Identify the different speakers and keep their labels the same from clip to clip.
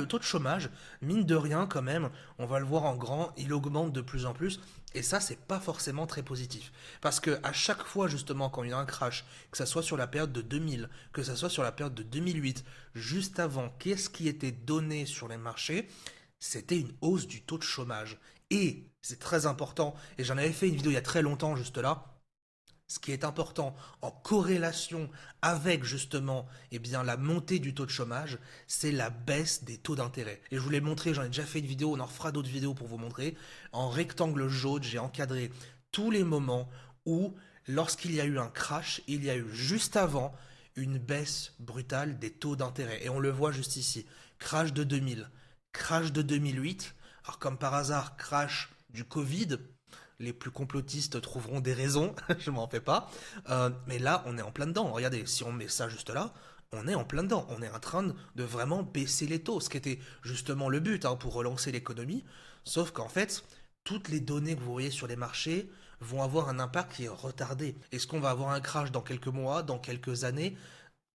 Speaker 1: Le taux de chômage, mine de rien quand même, on va le voir en grand, il augmente de plus en plus. Et ça, c'est pas forcément très positif. Parce que à chaque fois, justement, quand il y a un crash, que ça soit sur la période de 2000, que ça soit sur la période de 2008, juste avant, qu'est-ce qui était donné sur les marchés? C'était une hausse du taux de chômage. Et, c'est très important, et j'en avais fait une vidéo il y a très longtemps, juste là, ce qui est important en corrélation avec justement la montée du taux de chômage, c'est la baisse des taux d'intérêt. Et je vous l'ai montré, j'en ai déjà fait une vidéo, on en fera d'autres vidéos pour vous montrer. En rectangle jaune, j'ai encadré tous les moments où, lorsqu'il y a eu un crash, il y a eu juste avant une baisse brutale des taux d'intérêt. Et on le voit juste ici. Crash de 2000, crash de 2008. Alors comme par hasard, crash du Covid, les plus complotistes trouveront des raisons, je m'en fais pas. Mais là, on est en plein dedans. Regardez, si on met ça juste là, on est en plein dedans. On est en train de vraiment baisser les taux, ce qui était justement le but pour relancer l'économie. Sauf qu'en fait, toutes les données que vous voyez sur les marchés vont avoir un impact qui est retardé. Est-ce qu'on va avoir un crash dans quelques mois, dans quelques années?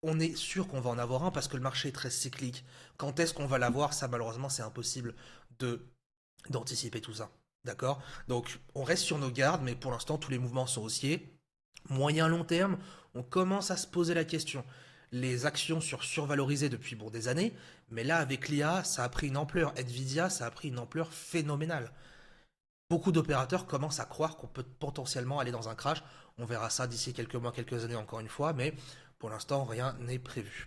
Speaker 1: On est sûr qu'on va en avoir un parce que le marché est très cyclique. Quand est-ce qu'on va l'avoir? Ça, malheureusement, c'est impossible de d'anticiper tout ça. D'accord? Donc, on reste sur nos gardes, mais pour l'instant, tous les mouvements sont haussiers. Moyen long terme, on commence à se poser la question. Les actions survalorisées depuis des années, mais là, avec l'IA, ça a pris une ampleur. Nvidia, ça a pris une ampleur phénoménale. Beaucoup d'opérateurs commencent à croire qu'on peut potentiellement aller dans un crash. On verra ça d'ici quelques mois, quelques années encore une fois, mais pour l'instant, rien n'est prévu.